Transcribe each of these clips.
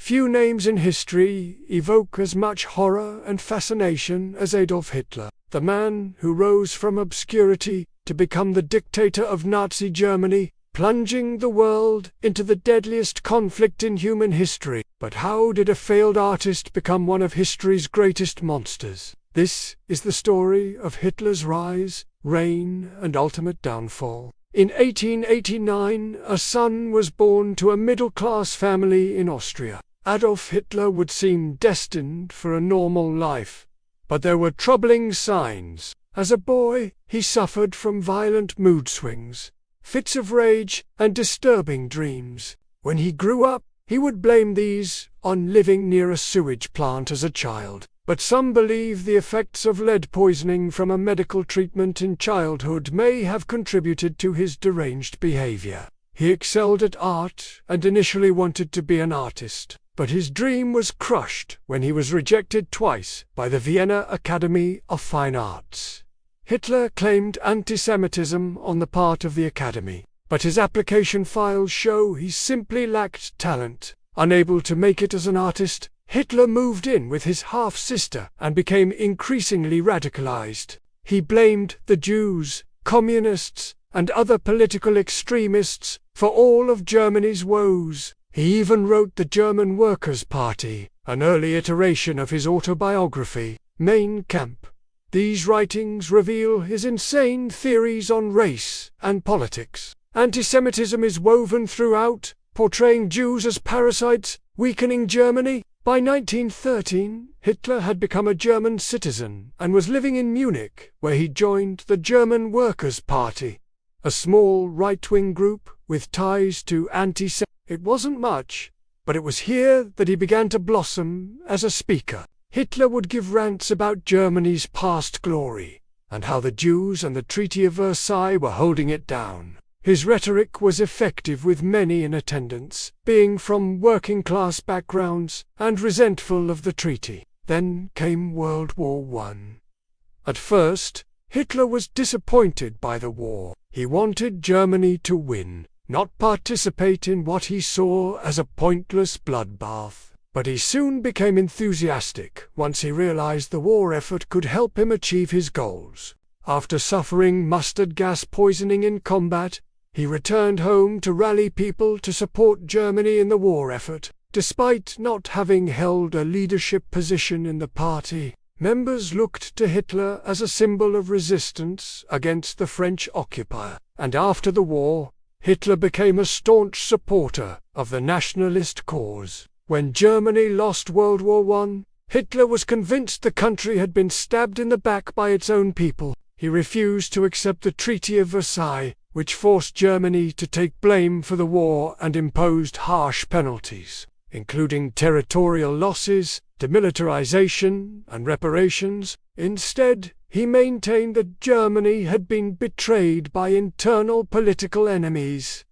Few names in history evoke as much horror and fascination as Adolf Hitler, the man who rose from obscurity to become the dictator of Nazi Germany, plunging the world into the deadliest conflict in human history. But how did a failed artist become one of history's greatest monsters? This is the story of Hitler's rise, reign, and ultimate downfall. In 1889, a son was born to a middle-class family in Austria. Adolf Hitler would seem destined for a normal life, but there were troubling signs. As a boy, he suffered from violent mood swings, fits of rage, and disturbing dreams. When he grew up, he would blame these on living near a sewage plant as a child. But some believe the effects of lead poisoning from a medical treatment in childhood may have contributed to his deranged behavior. He excelled at art and initially wanted to be an artist, but his dream was crushed when he was rejected twice by the Vienna Academy of Fine Arts. Hitler claimed anti-Semitism on the part of the Academy, but his application files show he simply lacked talent. Unable to make it as an artist, Hitler moved in with his half-sister and became increasingly radicalized. He blamed the Jews, communists, and other political extremists for all of Germany's woes. He even wrote the German Workers' Party, an early iteration of his autobiography, Mein Kampf. These writings reveal his insane theories on race and politics. Anti-Semitism is woven throughout, portraying Jews as parasites, weakening Germany. By 1913, Hitler had become a German citizen and was living in Munich, where he joined the German Workers' Party, a small right-wing group with ties to anti-Semitism. It wasn't much, but it was here that he began to blossom as a speaker. Hitler would give rants about Germany's past glory, and how the Jews and the Treaty of Versailles were holding it down. His rhetoric was effective with many in attendance, being from working-class backgrounds and resentful of the treaty. Then came World War I. At first, Hitler was disappointed by the war. He wanted Germany to win, not participate in what he saw as a pointless bloodbath. But he soon became enthusiastic once he realized the war effort could help him achieve his goals. After suffering mustard gas poisoning in combat, he returned home to rally people to support Germany in the war effort. Despite not having held a leadership position in the party, members looked to Hitler as a symbol of resistance against the French occupier. And after the war, Hitler became a staunch supporter of the nationalist cause. When Germany lost World War I, Hitler was convinced the country had been stabbed in the back by its own people. He refused to accept the Treaty of Versailles, which forced Germany to take blame for the war and imposed harsh penalties, including territorial losses, demilitarization, and reparations. Instead, he maintained that Germany had been betrayed by internal political enemies,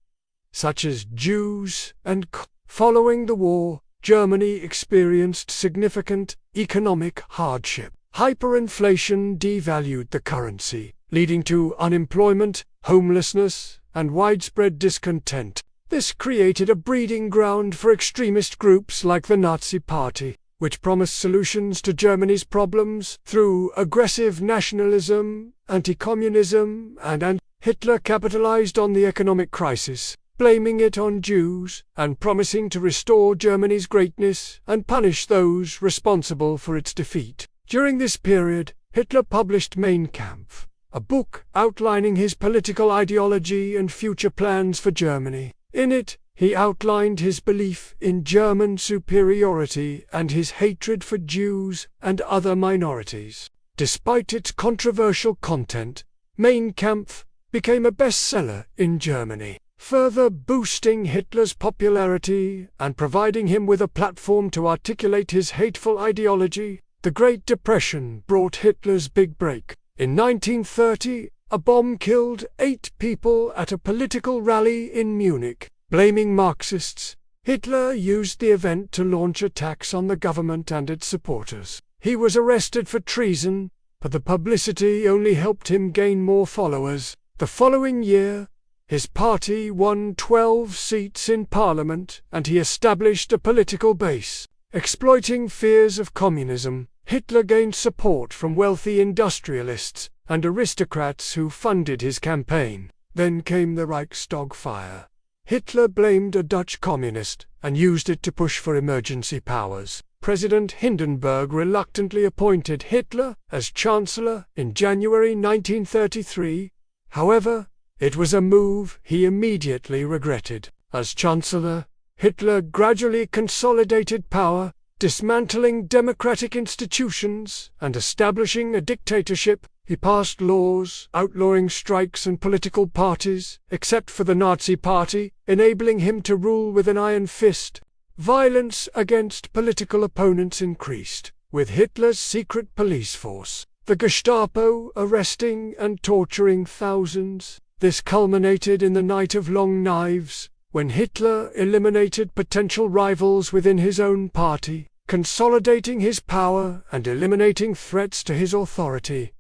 such as Jews and Following the war, Germany experienced significant economic hardship. Hyperinflation devalued the currency, leading to unemployment, homelessness, and widespread discontent. This created a breeding ground for extremist groups like the Nazi Party, which promised solutions to Germany's problems through aggressive nationalism, anti-communism, and Hitler capitalized on the economic crisis, blaming it on Jews, and promising to restore Germany's greatness and punish those responsible for its defeat. During this period, Hitler published Mein Kampf, a book outlining his political ideology and future plans for Germany. In it, he outlined his belief in German superiority and his hatred for Jews and other minorities. Despite its controversial content, Mein Kampf became a bestseller in Germany, further boosting Hitler's popularity and providing him with a platform to articulate his hateful ideology. The Great Depression brought Hitler's big break. In 1930, a bomb killed 8 people at a political rally in Munich. Blaming Marxists, Hitler used the event to launch attacks on the government and its supporters. He was arrested for treason, but the publicity only helped him gain more followers. The following year, His party won 12 seats in parliament, and he established a political base. Exploiting fears of communism, Hitler gained support from wealthy industrialists and aristocrats who funded his campaign. Then came the Reichstag fire. Hitler blamed a Dutch communist and used it to push for emergency powers. President Hindenburg reluctantly appointed Hitler as Chancellor in January 1933. However, it was a move he immediately regretted. As Chancellor, Hitler gradually consolidated power, dismantling democratic institutions and establishing a dictatorship. He passed laws outlawing strikes and political parties, except for the Nazi Party, enabling him to rule with an iron fist. Violence against political opponents increased, with Hitler's secret police force, the Gestapo, arresting and torturing thousands. This culminated in the Night of Long Knives, when Hitler eliminated potential rivals within his own party, consolidating his power and eliminating threats to his authority.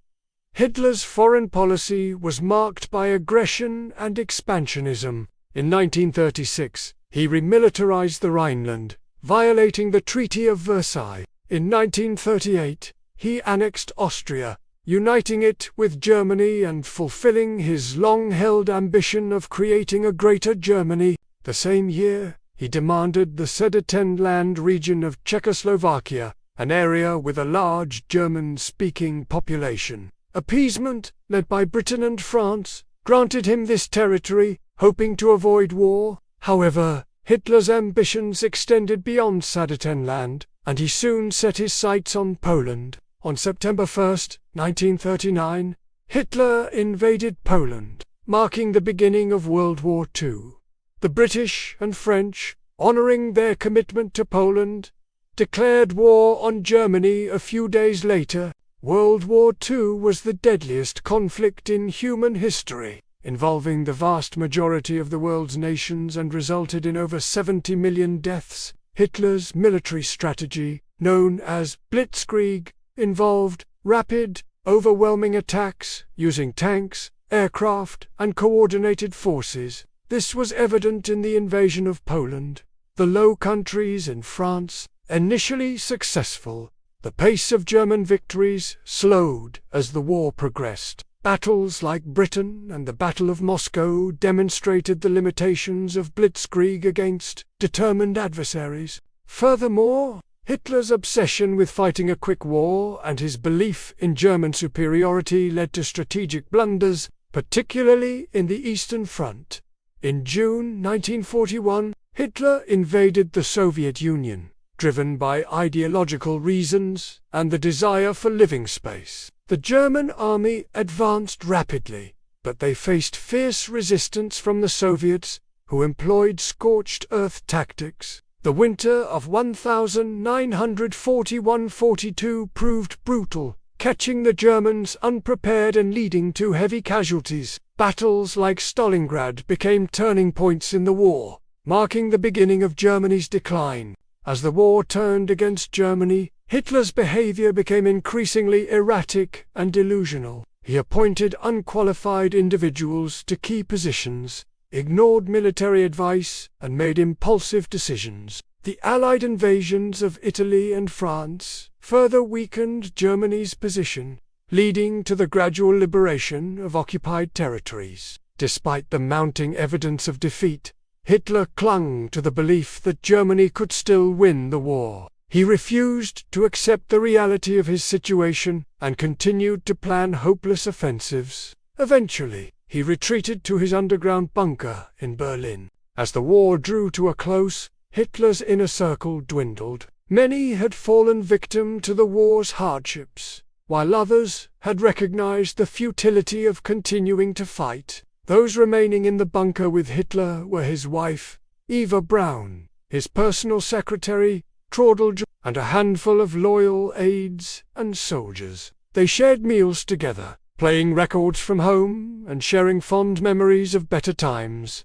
Hitler's foreign policy was marked by aggression and expansionism. In 1936, he remilitarized the Rhineland, violating the Treaty of Versailles. In 1938, he annexed Austria, uniting it with Germany and fulfilling his long-held ambition of creating a Greater Germany. The same year, he demanded the Sudetenland region of Czechoslovakia, an area with a large German-speaking population. Appeasement, led by Britain and France, granted him this territory, hoping to avoid war. However, Hitler's ambitions extended beyond Sudetenland, and he soon set his sights on Poland. On September 1, 1939, Hitler invaded Poland, marking the beginning of World War II. The British and French, honoring their commitment to Poland, declared war on Germany a few days later. World War II was the deadliest conflict in human history, involving the vast majority of the world's nations and resulted in over 70 million deaths. Hitler's military strategy, known as Blitzkrieg, involved rapid, overwhelming attacks using tanks, aircraft, and coordinated forces. This was evident in the invasion of Poland. The Low Countries in France, initially successful, the pace of German victories slowed as the war progressed. Battles like Britain and the Battle of Moscow demonstrated the limitations of Blitzkrieg against determined adversaries. Furthermore, Hitler's obsession with fighting a quick war and his belief in German superiority led to strategic blunders, particularly in the Eastern Front. In June 1941, Hitler invaded the Soviet Union, driven by ideological reasons and the desire for living space. The German army advanced rapidly, but they faced fierce resistance from the Soviets, who employed scorched earth tactics. The winter of 1941–42 proved brutal, catching the Germans unprepared and leading to heavy casualties. Battles like Stalingrad became turning points in the war, marking the beginning of Germany's decline. As the war turned against Germany, Hitler's behavior became increasingly erratic and delusional. He appointed unqualified individuals to key positions, ignored military advice, and made impulsive decisions. The Allied invasions of Italy and France further weakened Germany's position, leading to the gradual liberation of occupied territories. Despite the mounting evidence of defeat, Hitler clung to the belief that Germany could still win the war. He refused to accept the reality of his situation and continued to plan hopeless offensives. Eventually, he retreated to his underground bunker in Berlin. As the war drew to a close, Hitler's inner circle dwindled. Many had fallen victim to the war's hardships, while others had recognized the futility of continuing to fight. Those remaining in the bunker with Hitler were his wife, Eva Braun, his personal secretary, Traudl, and a handful of loyal aides and soldiers. They shared meals together, playing records from home and sharing fond memories of better times.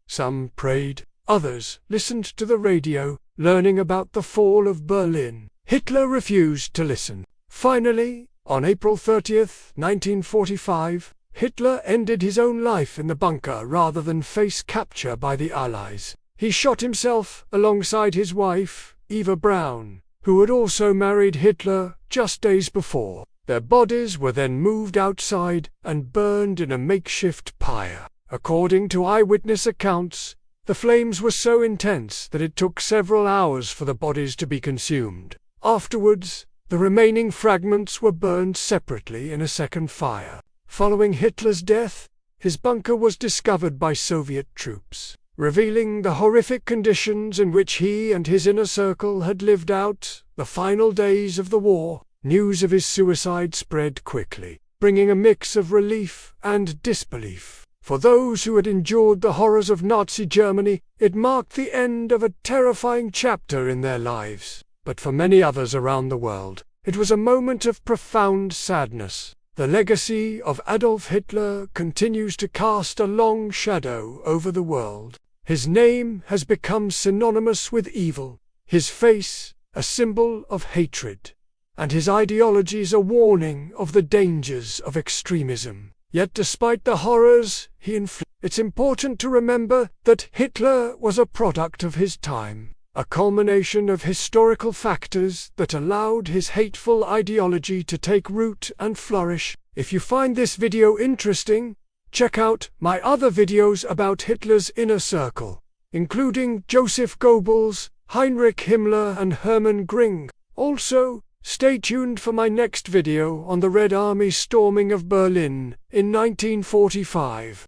Some prayed, others listened to the radio, learning about the fall of Berlin. Hitler refused to listen. Finally, on April 30, 1945, Hitler ended his own life in the bunker rather than face capture by the Allies. He shot himself alongside his wife, Eva Braun, who had also married Hitler just days before. Their bodies were then moved outside and burned in a makeshift pyre. According to eyewitness accounts, the flames were so intense that it took several hours for the bodies to be consumed. Afterwards, the remaining fragments were burned separately in a second fire. Following Hitler's death, his bunker was discovered by Soviet troops, revealing the horrific conditions in which he and his inner circle had lived out the final days of the war. News of his suicide spread quickly, bringing a mix of relief and disbelief. For those who had endured the horrors of Nazi Germany, it marked the end of a terrifying chapter in their lives. But for many others around the world, it was a moment of profound sadness. The legacy of Adolf Hitler continues to cast a long shadow over the world. His name has become synonymous with evil, his face a symbol of hatred, and his ideologies a warning of the dangers of extremism. Yet despite the horrors he inflicted, it's important to remember that Hitler was a product of his time, a culmination of historical factors that allowed his hateful ideology to take root and flourish. If you find this video interesting, check out my other videos about Hitler's inner circle, including Joseph Goebbels, Heinrich Himmler and Hermann Göring. Also, stay tuned for my next video on the Red Army storming of Berlin in 1945.